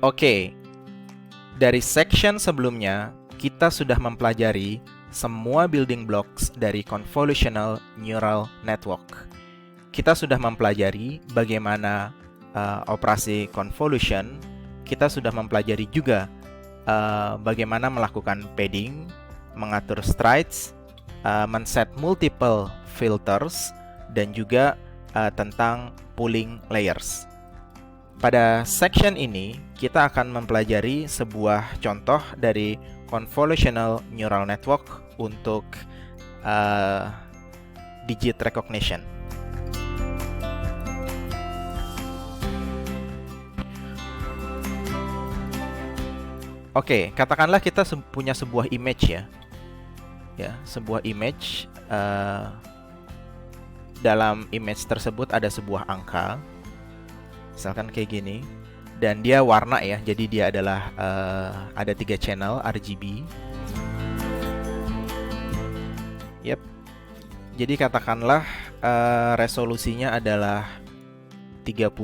Oke, dari section sebelumnya kita sudah mempelajari semua building blocks dari convolutional neural network. Kita sudah mempelajari bagaimana operasi convolution. Kita sudah mempelajari juga bagaimana melakukan padding, mengatur strides, men-set multiple filters, dan juga tentang pooling layers. Pada section ini, kita akan mempelajari sebuah contoh dari convolutional neural network untuk digit recognition. Oke, katakanlah kita punya sebuah image ya, sebuah image. Dalam image tersebut ada sebuah angka. Misalkan kayak gini, dan dia warna ya, jadi dia adalah ada 3 channel RGB. Yep. Jadi katakanlah resolusinya adalah 32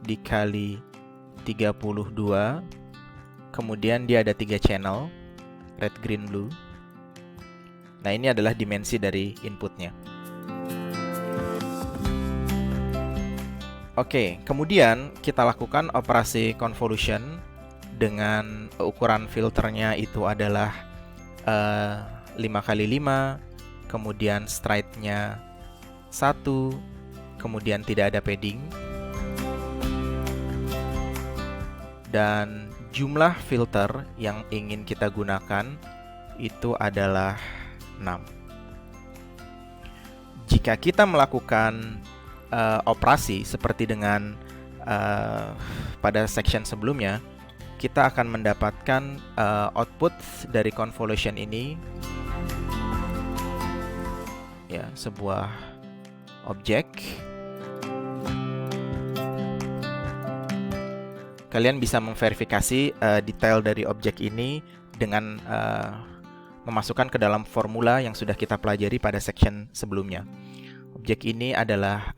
dikali 32. Kemudian dia ada 3 channel, red, green, blue. Nah, ini adalah dimensi dari inputnya. Oke, kemudian kita lakukan operasi convolution dengan ukuran filternya itu adalah 5x5, kemudian stride-nya 1, kemudian tidak ada padding, dan jumlah filter yang ingin kita gunakan itu adalah 6. Jika kita melakukan operasi seperti dengan pada section sebelumnya, kita akan mendapatkan output dari convolution ini ya, sebuah objek. Kalian bisa memverifikasi detail dari objek ini dengan memasukkan ke dalam formula yang sudah kita pelajari pada section sebelumnya. Objek ini adalah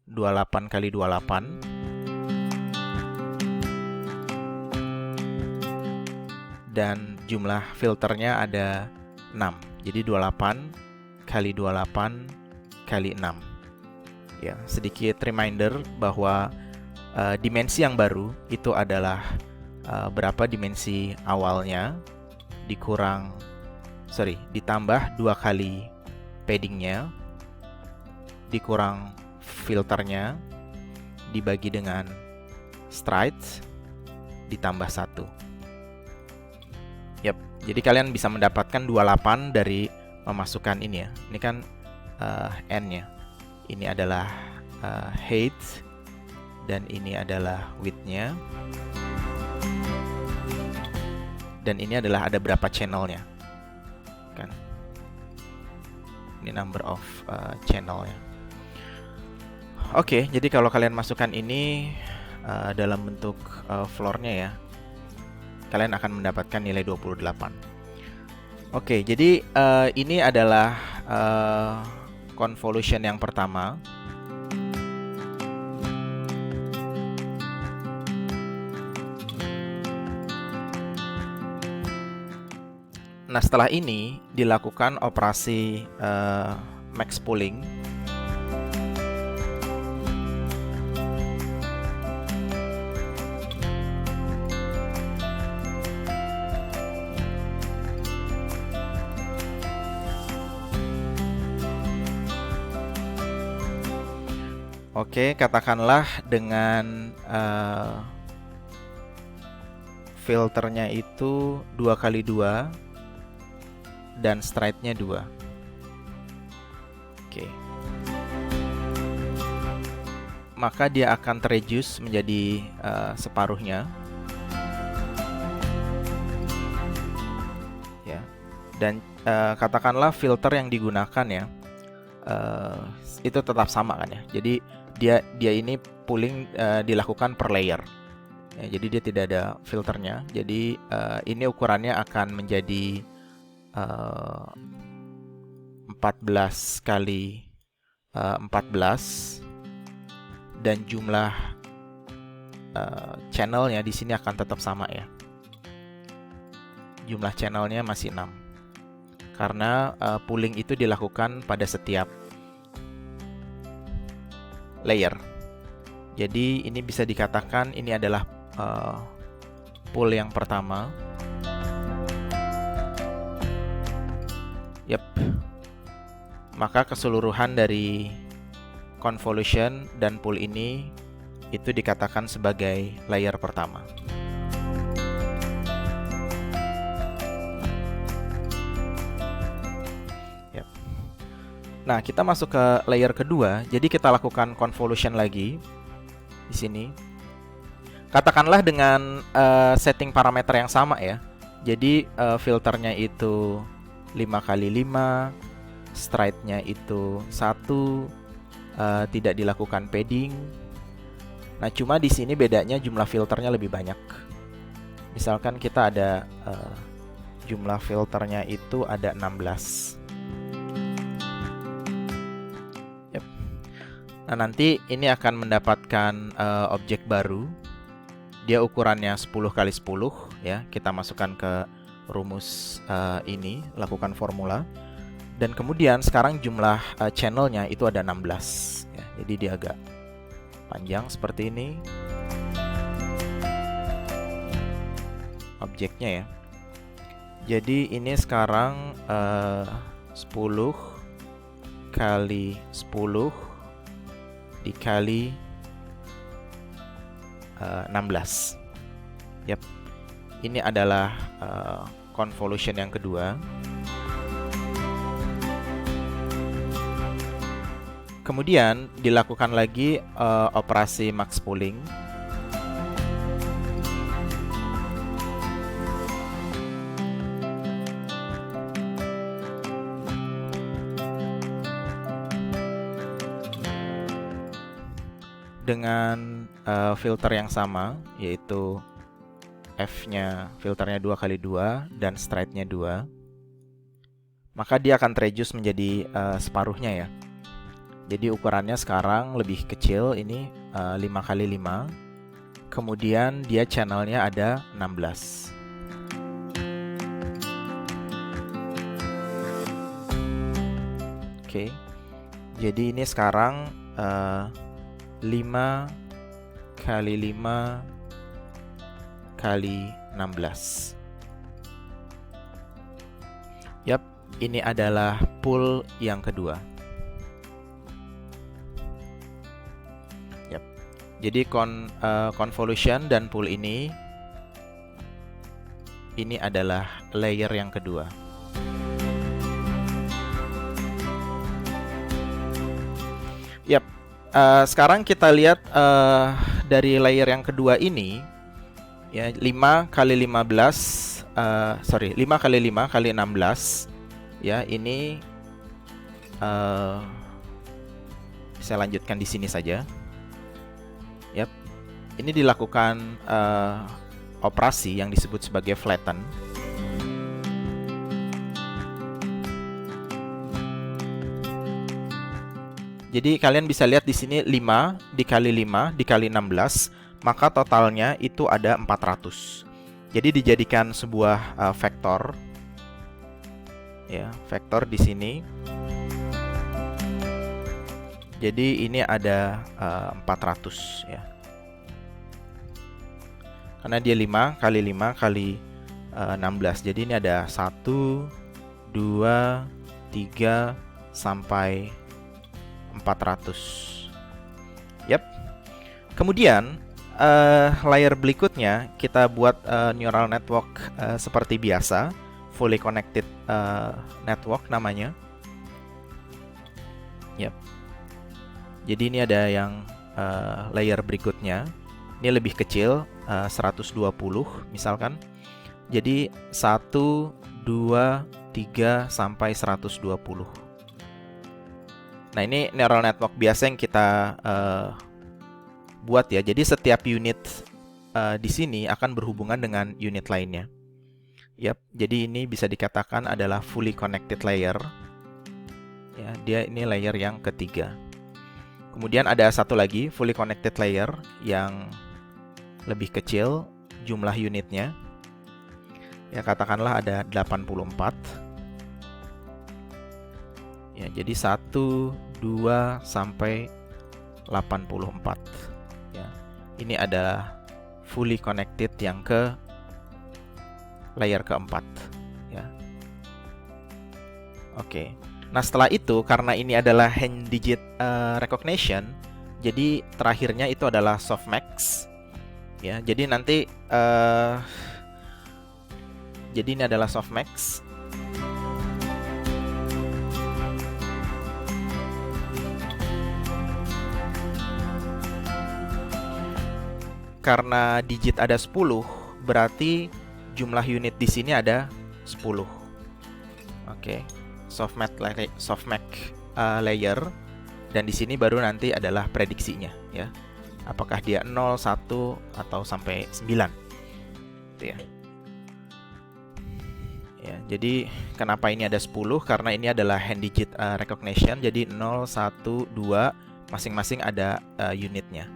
28x28. Dan jumlah filternya ada 6. Jadi 28x28x6. Ya, sedikit reminder bahwa dimensi yang baru itu adalah berapa dimensi awalnya ditambah 2 kali paddingnya, dikurang filternya, dibagi dengan strides, ditambah 1. Yap, jadi kalian bisa mendapatkan 28 dari memasukkan ini ya. Ini kan n-nya. Ini adalah height, dan ini adalah width-nya. Dan ini adalah ada berapa channelnya. Kan? Ini number of channelnya. Oke, jadi kalau kalian masukkan ini dalam bentuk floor-nya ya, kalian akan mendapatkan nilai 28. Oke, jadi ini adalah convolution yang pertama. Nah, setelah ini dilakukan operasi max pooling. Oke, katakanlah dengan filternya itu 2x2 dan stride-nya 2. Oke. Maka dia akan terreduce menjadi separuhnya. Ya. Dan katakanlah filter yang digunakan ya, itu tetap sama kan ya. Jadi dia ini pooling dilakukan per layer. Ya, jadi dia tidak ada filternya. Jadi ini ukurannya akan menjadi 14 kali 14, dan jumlah channelnya di sini akan tetap sama ya. Jumlah channelnya masih 6. Karena pooling itu dilakukan pada setiap layer. Jadi ini bisa dikatakan ini adalah pool yang pertama. Yap. Maka keseluruhan dari convolution dan pool ini itu dikatakan sebagai layer pertama. Yap. Nah, kita masuk ke layer kedua. Jadi kita lakukan convolution lagi di sini. Katakanlah dengan setting parameter yang sama ya. Jadi filternya itu 5x5, stride-nya itu 1, tidak dilakukan padding. Nah, cuma di sini bedanya jumlah filternya lebih banyak. Misalkan kita ada jumlah filternya itu ada 16. Yep. Nah, nanti ini akan mendapatkan objek baru. Dia ukurannya 10x10 ya. Kita masukkan ke rumus ini, lakukan formula. Dan kemudian sekarang jumlah channelnya itu ada 16 ya. Jadi dia agak panjang seperti ini objeknya ya. Jadi ini sekarang 10 kali 10 dikali 16. Yap. Ini adalah convolution yang kedua. Kemudian dilakukan lagi operasi max pooling. Dengan filter yang sama, yaitu F-nya filternya 2x2 dan stride-nya 2. Maka dia akan reduce menjadi separuhnya ya. Jadi ukurannya sekarang lebih kecil, ini 5x5. Kemudian dia channelnya ada 16. Oke. Jadi ini sekarang 5x5 kali 16. Yap, ini adalah pool yang kedua. Jadi convolution dan pool ini adalah layer yang kedua. Yap. Sekarang kita lihat dari layer yang kedua ini ya, 5x15 5x5 kali 16 ya, ini saya lanjutkan di sini saja. Yap, ini dilakukan operasi yang disebut sebagai flatten. Jadi kalian bisa lihat di sini 5 dikali 5 dikali 16, maka totalnya itu ada 400. Jadi dijadikan sebuah vektor. Ya, vektor di sini. Jadi ini ada 400 ya. Karena dia 5 kali 5 kali 16. Jadi ini ada 1, 2, 3 sampai 400. Yap. Kemudian layer berikutnya kita buat neural network seperti biasa, fully connected network namanya. Yap. Jadi ini ada yang layer berikutnya. Ini lebih kecil, 120 misalkan. Jadi 1, 2, 3 sampai 120. Nah, ini neural network biasa yang kita buat ya. Jadi setiap unit di sini akan berhubungan dengan unit lainnya. Yap, jadi ini bisa dikatakan adalah fully connected layer. Ya, dia ini layer yang ketiga. Kemudian ada satu lagi fully connected layer yang lebih kecil jumlah unitnya. Ya, katakanlah ada 84. Ya, jadi 1, 2 sampai 84. Ya. Ini adalah fully connected yang ke layer keempat, ya. Oke. Nah, setelah itu karena ini adalah hand digit recognition, jadi terakhirnya itu adalah softmax. Ya, jadi nanti jadi ini adalah softmax. Karena digit ada 10, berarti jumlah unit di sini ada 10. Oke. Softmax layer, dan di sini baru nanti adalah prediksinya, ya. Apakah dia 0, 1 atau sampai 9. Itu ya. Ya, jadi kenapa ini ada 10? Karena ini adalah hand digit recognition, jadi 0, 1, 2 masing-masing ada unitnya.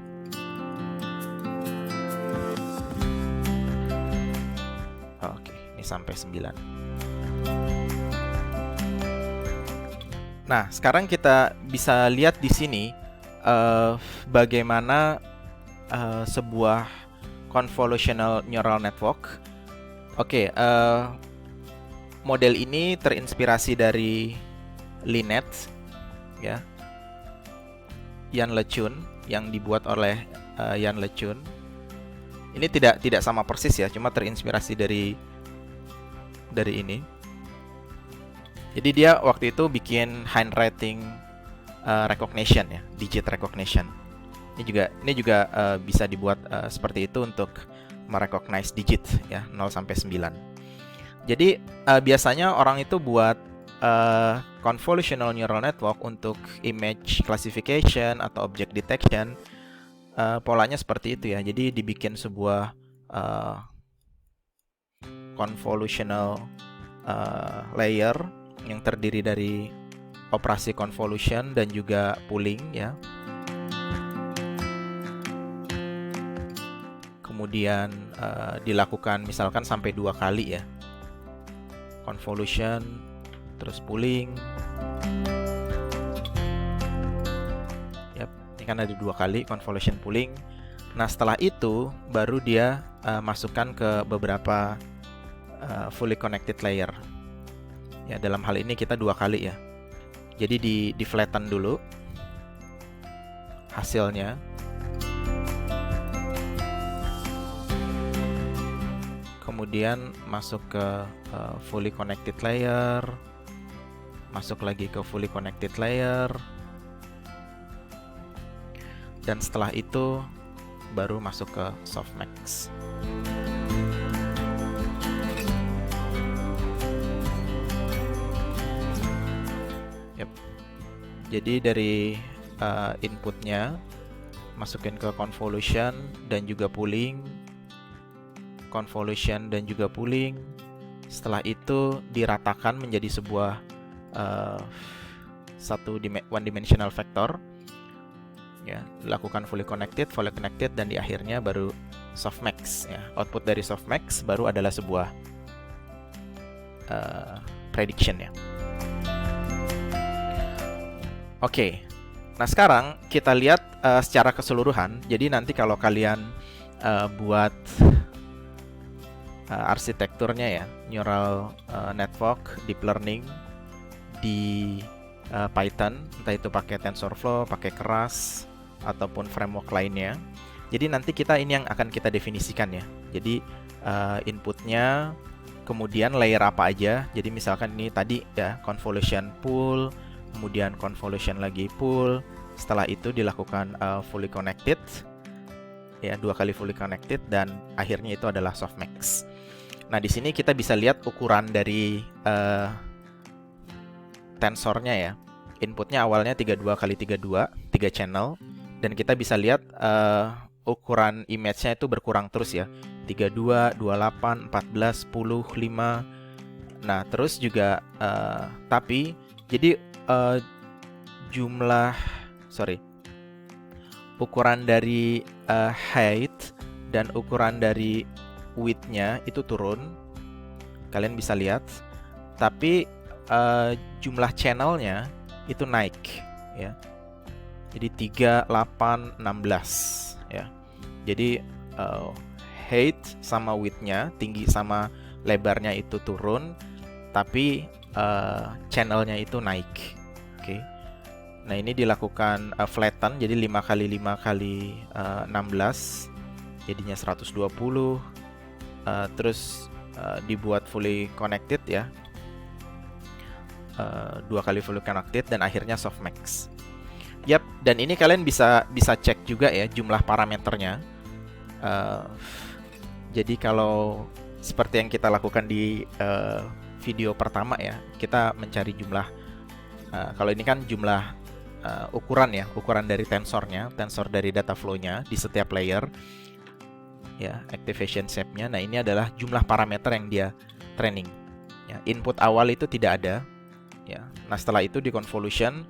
Oke, ini sampai 9. Nah, sekarang kita bisa lihat di sini bagaimana sebuah convolutional neural network. Oke, model ini terinspirasi dari Linet, ya, Yann LeCun, yang dibuat oleh Yann LeCun. Ini tidak sama persis ya, cuma terinspirasi dari ini. Jadi dia waktu itu bikin handwriting recognition, ya, digit recognition. Ini juga bisa dibuat seperti itu untuk merecognize digit, ya, 0 sampai 9. Jadi biasanya orang itu buat convolutional neural network untuk image classification atau object detection. Polanya seperti itu, ya. Jadi dibikin sebuah convolutional layer yang terdiri dari operasi convolution dan juga pooling, ya. Kemudian dilakukan misalkan sampai 2 kali, ya. Convolution, terus pooling. Yap, ini kan ada 2 kali convolution pooling. Nah, setelah itu baru dia masukkan ke beberapa fully connected layer. Ya, dalam hal ini kita 2 kali, ya. Jadi di flatten dulu hasilnya. Kemudian masuk ke fully connected layer. Masuk lagi ke fully connected layer. Dan setelah itu baru masuk ke softmax. Jadi dari inputnya masukin ke convolution dan juga pooling, convolution dan juga pooling. Setelah itu diratakan menjadi sebuah one dimensional vector, ya. Dilakukan fully connected, dan di akhirnya baru softmax, ya. Output dari softmax baru adalah sebuah prediction, ya. Oke, nah sekarang kita lihat secara keseluruhan. Jadi nanti kalau kalian buat arsitekturnya, ya, neural network, deep learning di Python, entah itu pakai TensorFlow, pakai Keras, ataupun framework lainnya. Jadi nanti ini yang akan kita definisikan, ya. Jadi inputnya, kemudian layer apa aja. Jadi misalkan ini tadi, ya, convolution pool, kemudian convolution lagi pool. Setelah itu dilakukan fully connected, ya, 2 kali fully connected, dan akhirnya itu adalah softmax. Nah, di sini kita bisa lihat ukuran dari tensornya, ya. Inputnya awalnya 32 kali 32, 3 channel, dan kita bisa lihat ukuran image-nya itu berkurang terus, ya. 32, 28, 14, 10, 5. Nah, terus juga tapi jadi ukuran dari height dan ukuran dari width-nya itu turun. Kalian bisa lihat. Tapi jumlah channelnya itu naik ya. Jadi 3, 8, 16 ya. Jadi height sama width-nya, tinggi sama lebarnya itu turun, tapi channelnya itu naik. Oke. Nah, ini dilakukan flatten, jadi 5 kali 5 kali 16 jadinya 120. Terus dibuat fully connected ya. 2 kali fully connected dan akhirnya softmax. Yap, dan ini kalian bisa cek juga ya jumlah parameternya. Jadi kalau seperti yang kita lakukan di video pertama ya, kita mencari jumlah. Kalau ini kan jumlah ukuran ya, ukuran dari tensornya, tensor dari data flow-nya di setiap layer. Ya, activation shape-nya. Nah, ini adalah jumlah parameter yang dia training. Ya, input awal itu tidak ada. Ya, nah setelah itu di convolution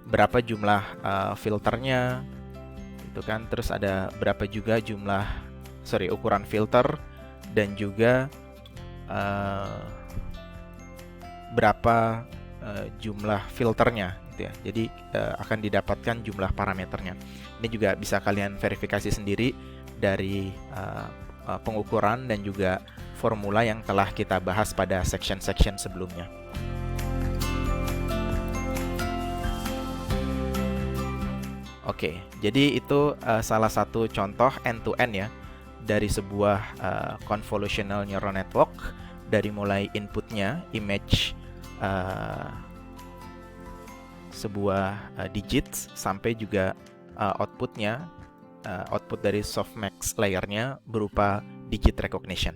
berapa jumlah filternya, itu kan. Terus ada berapa juga ukuran filter dan juga berapa jumlah filternya, gitu ya. Jadi akan didapatkan jumlah parameternya. Ini juga bisa kalian verifikasi sendiri dari pengukuran dan juga formula yang telah kita bahas pada section-section sebelumnya. Oke, jadi itu salah satu contoh end-to-end ya dari sebuah convolutional neural network, dari mulai inputnya, image sebuah digit, sampai juga outputnya, output dari softmax layernya berupa digit recognition.